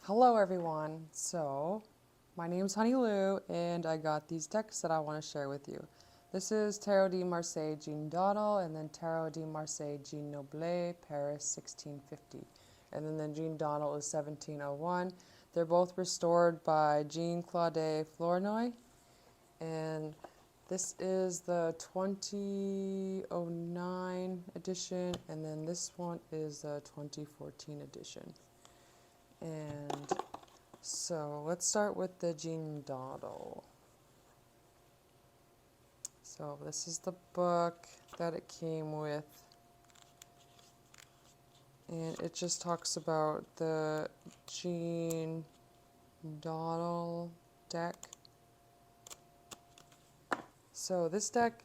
Hello everyone. So, my name's Honey Lou and I got these decks that I want to share with you. This is Tarot de Marseille Jean Dodal and then Tarot de Marseille Jean Noblet Paris 1650. And then the Jean Dodal is 1701. They're both restored by Jean Claude Flornoy. And this is the 2009 edition and then this one is the 2014 edition. And so let's start with the Jean Dodal. So this is the book that it came with. And it just talks about the Jean Dodal deck. So this deck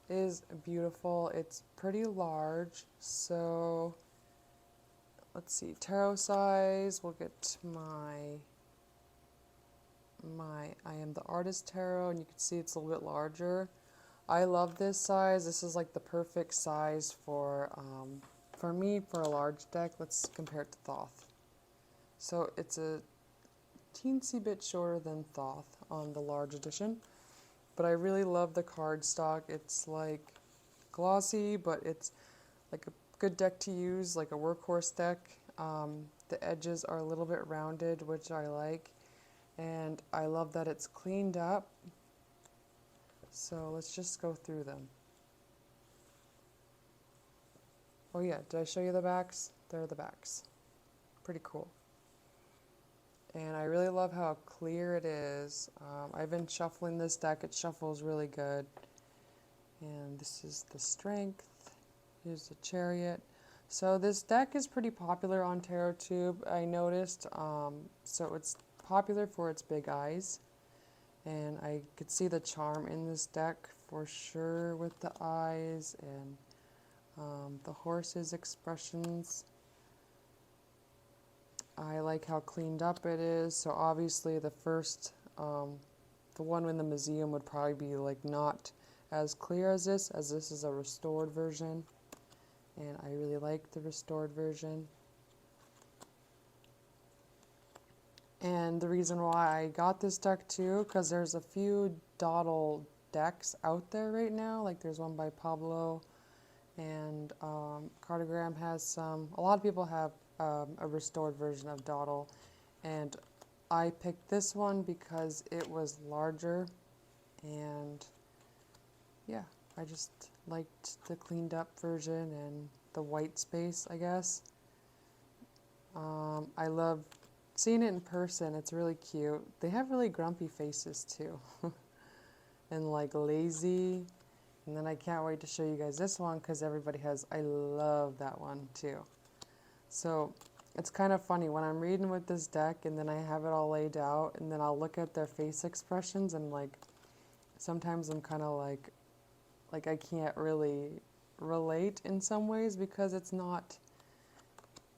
is beautiful. It's pretty large. So let's see, tarot size, we'll get my I am the artist tarot, and you can see it's a little bit larger. I love this size. This is like the perfect size for me for a large deck. Let's compare it to Thoth. So it's a teensy bit shorter than Thoth on the large edition, but I really love the cardstock. It's like glossy, but it's like a good deck to use, like a workhorse deck. The edges are a little bit rounded, which I like, and I love that it's cleaned up. So let's just go through them. Oh yeah, did I show you the backs? There are the backs. Pretty cool. And I really love how clear it is. I've been shuffling this deck. It shuffles really good. And this is the Strength. Here's the Chariot. So this deck is pretty popular on TarotTube, I noticed. So it's popular for its big eyes. And I could see the charm in this deck for sure with the eyes and the horse's expressions. I like how cleaned up it is. So obviously the first, the one in the museum would probably be like not as clear as this is a restored version. And I really like the restored version. And the reason why I got this deck too, because there's a few dodal decks out there right now. Like there's one by Pablo, and Cartogram has some. A lot of people have a restored version of dodal, and I picked this one because it was larger, and yeah, I just liked the cleaned up version and the white space, I guess. I love seeing it in person. It's really cute. They have really grumpy faces too. And like lazy. And then I can't wait to show you guys this one because everybody has, I love that one too. So it's kind of funny when I'm reading with this deck and then I have it all laid out and then I'll look at their face expressions and like sometimes I'm kind of like I can't really relate in some ways because it's not,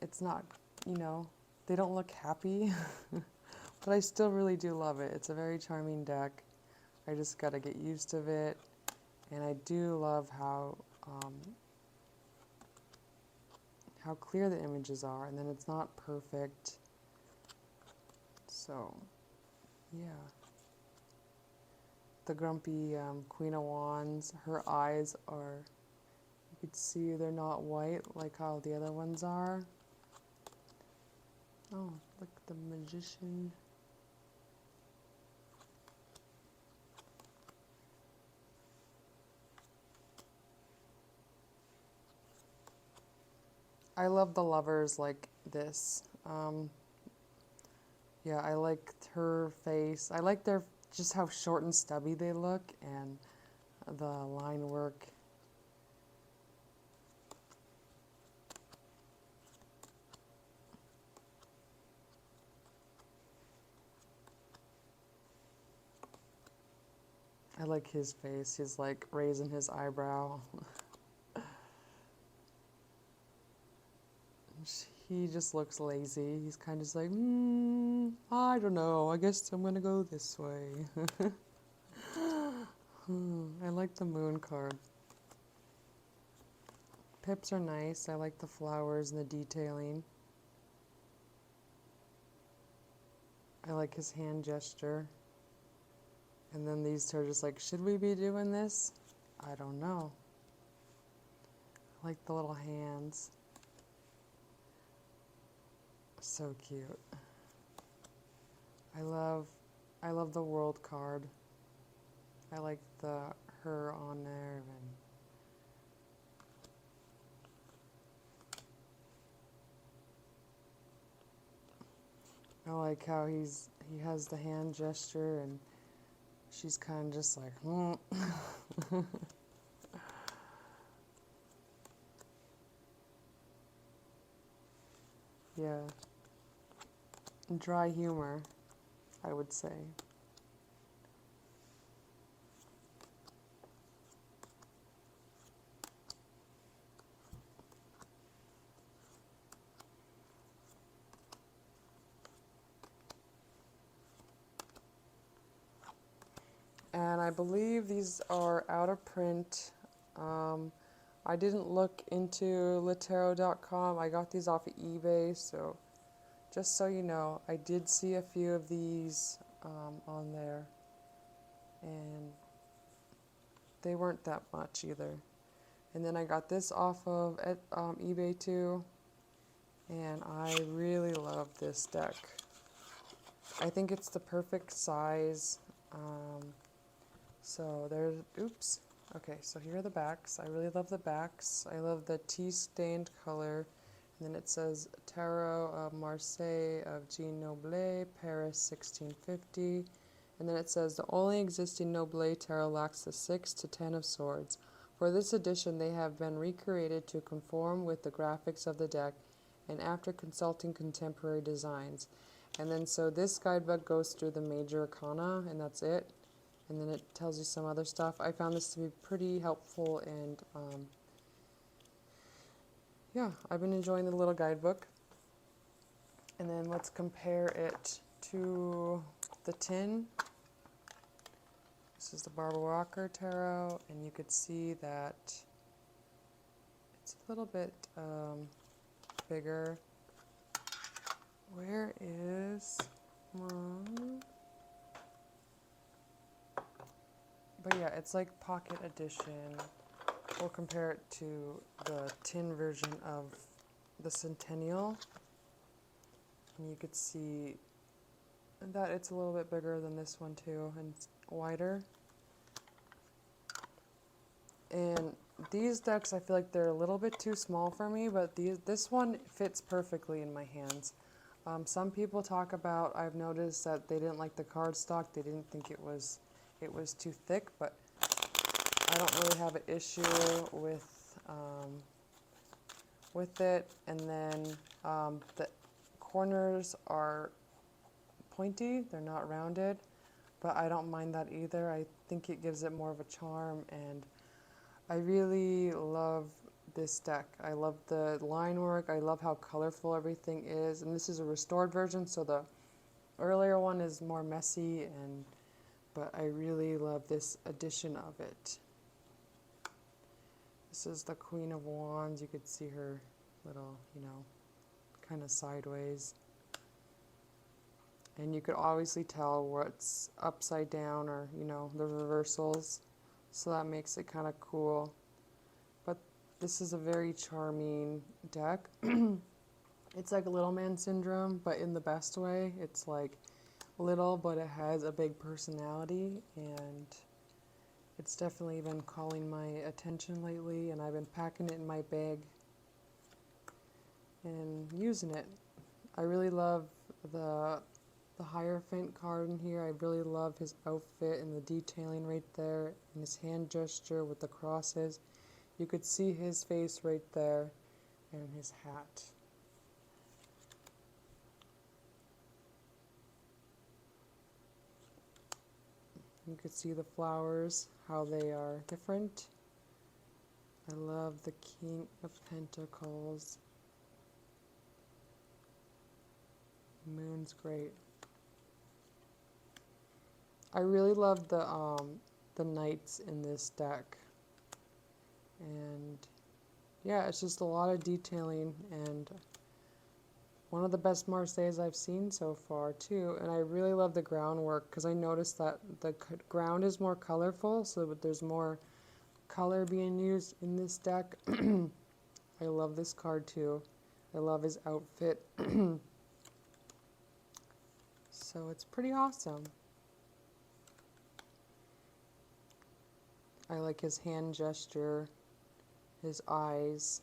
you know, they don't look happy, but I still really do love it. It's a very charming deck. I just got to get used to it, and I do love how clear the images are, and then it's not perfect. So, yeah. The grumpy Queen of Wands, her eyes are, you could see they're not white like how the other ones are. Oh, look, the Magician. I love the lovers like this. Yeah, I like her face. I like their, just how short and stubby they look and the line work. I like his face. He's like raising his eyebrow. He just looks lazy. He's kind of just like, I don't know. I guess I'm going to go this way. I like the moon card. Pips are nice. I like the flowers and the detailing. I like his hand gesture. And then these two are just like, should we be doing this? I don't know. I like the little hands. So cute. I love the world card. I like her on there, and I like how he has the hand gesture, and she's kind of just like, yeah, dry humor, I would say. And I believe these are out of print. I didn't look into letarot.com. I got these off of eBay, so just so you know, I did see a few of these on there, and they weren't that much either. And then I got this off of eBay too, and I really love this deck. I think it's the perfect size. So there's, oops. Okay, so here are the backs. I really love the backs. I love the tea-stained color. And then it says Tarot of Marseille of Jean Noblet Paris 1650. And then it says the only existing Noblet tarot lacks the 6 to 10 of swords. For this edition, they have been recreated to conform with the graphics of the deck and after consulting contemporary designs. And then so this guidebook goes through the major arcana, and that's it. And then it tells you some other stuff. I found this to be pretty helpful, and yeah, I've been enjoying the little guidebook. And then let's compare it to the tin. This is the Barbara Walker Tarot, and you could see that it's a little bit bigger. Where is one? But yeah, it's like pocket edition. We'll compare it to the tin version of the Centennial. And you could see that it's a little bit bigger than this one too, and wider. And these decks, I feel like they're a little bit too small for me, but this one fits perfectly in my hands. Some people talk about, I've noticed that they didn't like the cardstock. They didn't think it was too thick, but I don't really have an issue with it. And then the corners are pointy, they're not rounded, but I don't mind that either. I think it gives it more of a charm, and I really love this deck. I love the line work, I love how colorful everything is, and this is a restored version, so the earlier one is more messy, but I really love this edition of it. This is the Queen of Wands. You could see her little, kind of sideways. And you could obviously tell what's upside down or, the reversals. So that makes it kind of cool. But this is a very charming deck. It's like Little Man Syndrome, but in the best way. It's like little, but it has a big personality, and it's definitely been calling my attention lately, and I've been packing it in my bag and using it. I really love the Hierophant card in here. I really love his outfit and the detailing right there, and his hand gesture with the crosses. You could see his face right there, and his hat. You could see the flowers, how they are different. I love the King of Pentacles. Moon's great. I really love the knights in this deck. And yeah, it's just a lot of detailing, and one of the best Marseilles I've seen so far too, and I really love the groundwork because I noticed that the ground is more colorful, so that there's more color being used in this deck. I love this card too. I love his outfit. So it's pretty awesome. I like his hand gesture, his eyes.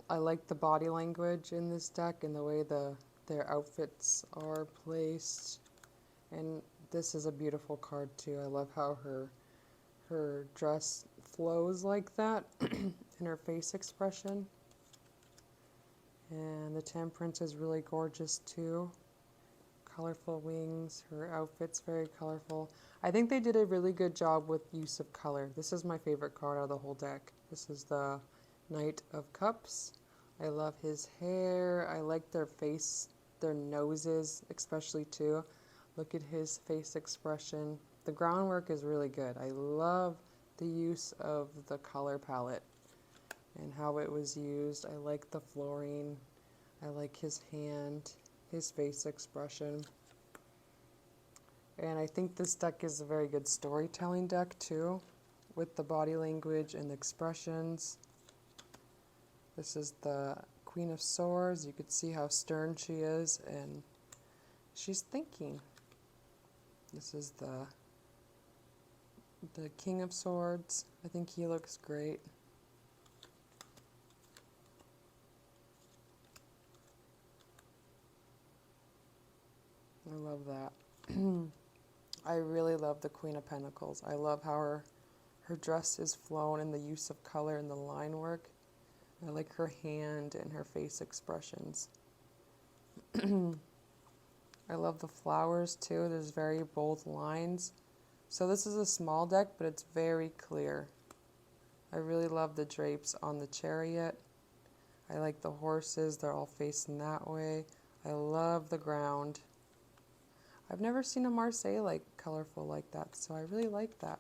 I like the body language in this deck and the way their outfits are placed. And this is a beautiful card too. I love how her dress flows like that and her face expression. And the Temperance is really gorgeous too. Colorful wings. Her outfit's very colorful. I think they did a really good job with use of color. This is my favorite card out of the whole deck. This is the Knight of Cups. I love his hair. I like their face, their noses especially too. Look at his face expression. The groundwork is really good. I love the use of the color palette and how it was used. I like the flooring. I like his hand, his face expression. And I think this deck is a very good storytelling deck too, with the body language and the expressions. This is the Queen of Swords. You could see how stern she is and she's thinking. This is the King of Swords. I think he looks great. I love that. I really love the Queen of Pentacles. I love how her dress is flown and the use of color and the line work. I like her hand and her face expressions. I love the flowers too. There's very bold lines. So this is a small deck, but it's very clear. I really love the drapes on the chariot. I like the horses. They're all facing that way. I love the ground. I've never seen a Marseille like colorful like that, so I really like that.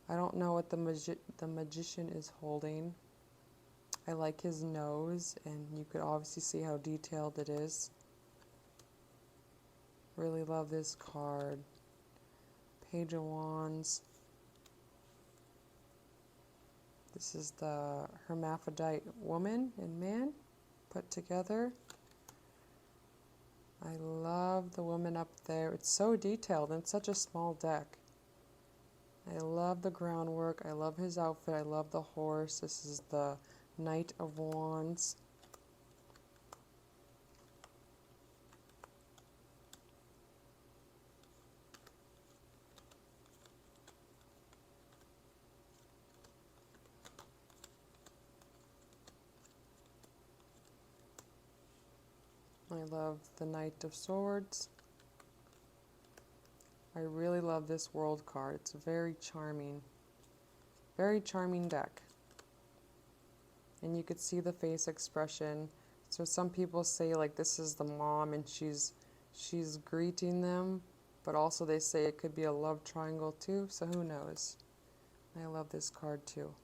I don't know what the magician is holding. I like his nose, and you could obviously see how detailed it is. Really love this card. Page of Wands. This is the hermaphrodite woman and man put together. I love the woman up there. It's so detailed and it's such a small deck. I love the groundwork. I love his outfit. I love the horse. This is the Knight of Wands. I love the Knight of Swords. I really love this World card. It's very charming deck. And you could see the face expression. So some people say like this is the mom and she's greeting them, but also they say it could be a love triangle too, so who knows. I love this card too.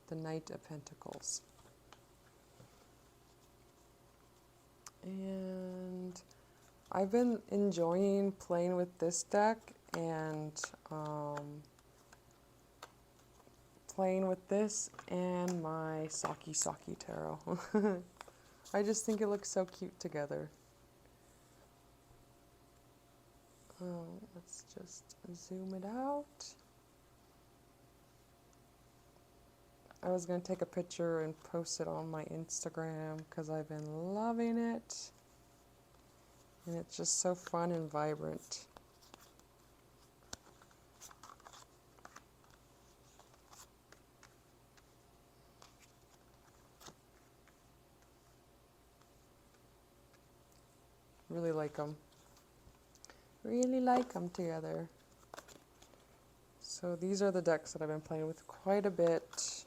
The Knight of Pentacles. And I've been enjoying playing with this deck and playing with this and my Saki Tarot. I just think it looks so cute together. Let's just zoom it out. I was going to take a picture and post it on my Instagram because I've been loving it. And it's just so fun and vibrant. Really like them. Really like them together. So these are the decks that I've been playing with quite a bit.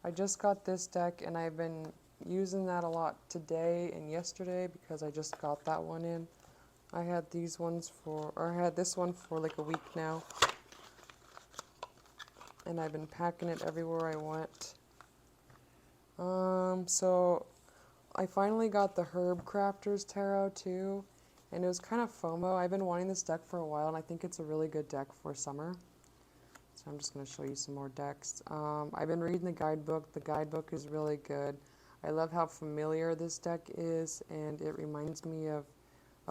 I just got this deck and I've been using that a lot today and yesterday because I just got that one in. I had these ones I had this one for like a week now. And I've been packing it everywhere I went. So I finally got the Herbcrafter's Tarot too, and it was kind of FOMO. I've been wanting this deck for a while, and I think it's a really good deck for summer. So I'm just going to show you some more decks. I've been reading the guidebook. The guidebook is really good. I love how familiar this deck is, and it reminds me of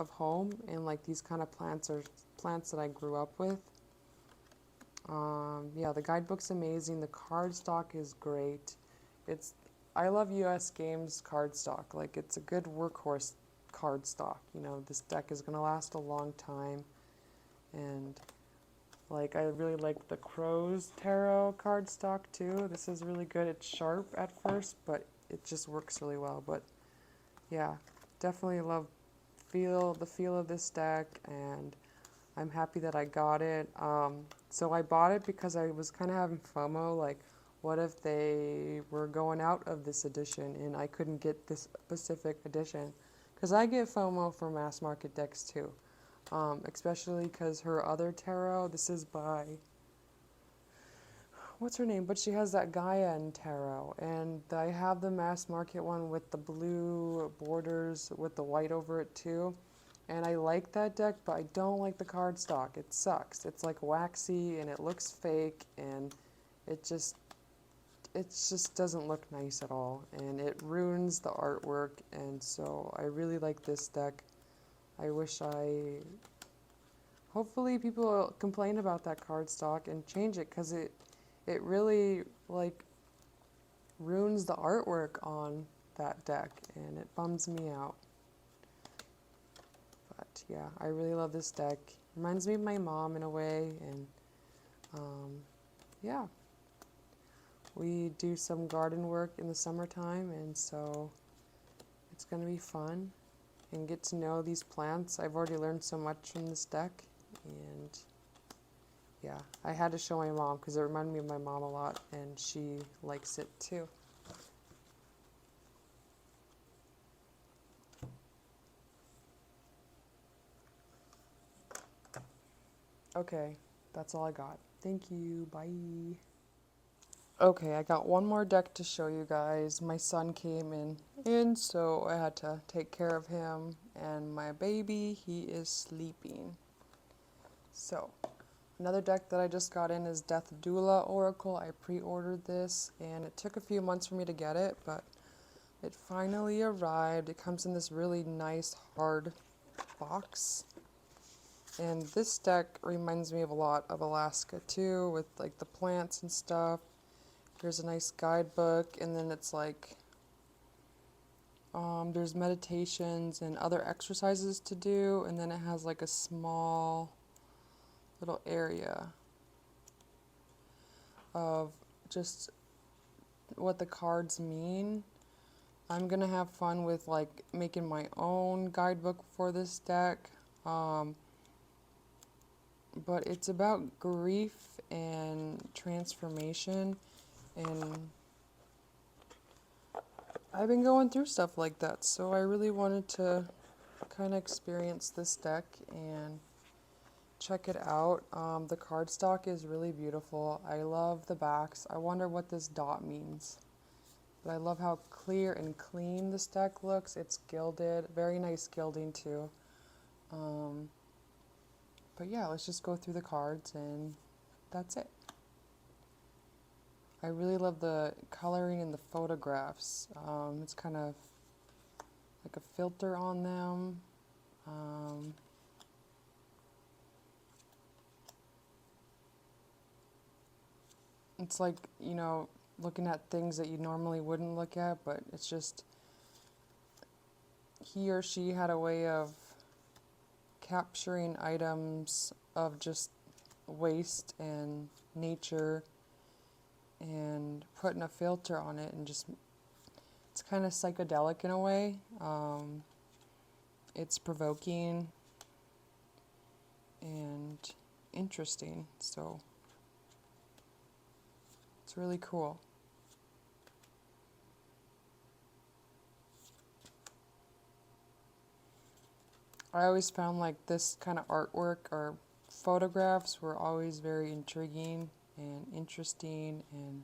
home, and like these kind of plants are plants that I grew up with. Yeah, the guidebook's amazing. The cardstock is great. I love US Games cardstock. Like, it's a good workhorse cardstock. You know, this deck is going to last a long time. And, like, I really like the Crow's Tarot cardstock, too. This is really good. It's sharp at first, but it just works really well. But, yeah, definitely love the feel of this deck, and I'm happy that I got it. So I bought it because I was kind of having FOMO, like, what if they were going out of this edition and I couldn't get this specific edition? Because I get FOMO for mass market decks too, especially because her other tarot, this is by, what's her name? But she has that Gaian tarot, and I have the mass market one with the blue borders with the white over it too. And I like that deck, but I don't like the cardstock. It sucks. It's like waxy and it looks fake, and it just doesn't look nice at all, and it ruins the artwork. And so I really like this deck. Hopefully people complain about that cardstock and change it, because it really like ruins the artwork on that deck, and it bums me out. But yeah, I really love this deck. Reminds me of my mom in a way, and yeah. We do some garden work in the summertime, and so it's going to be fun and get to know these plants. I've already learned so much from this deck, and yeah, I had to show my mom because it reminded me of my mom a lot, and she likes it too. Okay, that's all I got. Thank you. Bye. Okay, I got one more deck to show you guys. My son came in, so I had to take care of him, and my baby, he is sleeping. So, another deck that I just got in is Death Doula Oracle. I pre-ordered this, and it took a few months for me to get it, but it finally arrived. It comes in this really nice hard box. And this deck reminds me of a lot of Alaska too, with like the plants and stuff. Here's a nice guidebook, and then it's like, there's meditations and other exercises to do, and then it has like a small little area of just what the cards mean. I'm gonna have fun with like making my own guidebook for this deck, but it's about grief and transformation. And I've been going through stuff like that, so I really wanted to kind of experience this deck and check it out. The cardstock is really beautiful. I love the backs. I wonder what this dot means. But I love how clear and clean this deck looks. It's gilded, very nice gilding too. But yeah, let's just go through the cards, and that's it. I really love the coloring in the photographs. It's kind of like a filter on them. It's like, you know, looking at things that you normally wouldn't look at, but it's just he or she had a way of capturing items of just waste and nature and putting a filter on it, and just, it's kind of psychedelic in a way. It's provoking and interesting, so it's really cool. I always found like this kind of artwork or photographs were always very intriguing and interesting, and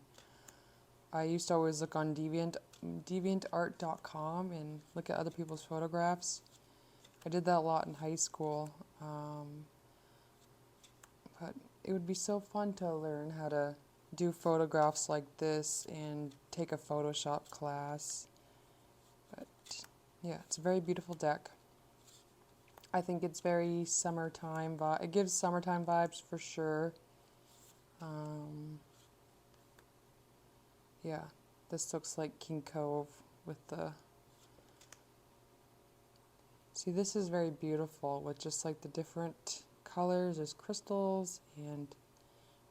I used to always look on deviantart.com and look at other people's photographs. I did that a lot in high school, but it would be so fun to learn how to do photographs like this and take a Photoshop class. But yeah, it's a very beautiful deck. I think it's very summertime vibe. It gives summertime vibes for sure. Yeah, this looks like King Cove with the... See, this is very beautiful with just like the different colors. There's crystals, and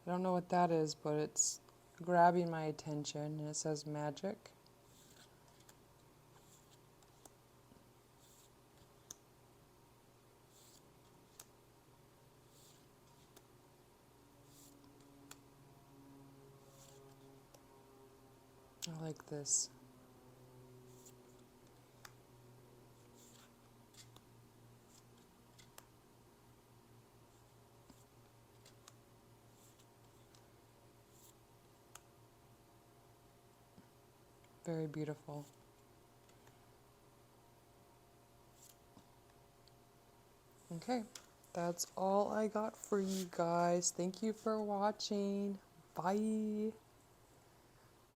I don't know what that is, but it's grabbing my attention, and it says magic. I like this. Very beautiful. Okay, that's all I got for you guys. Thank you for watching. Bye.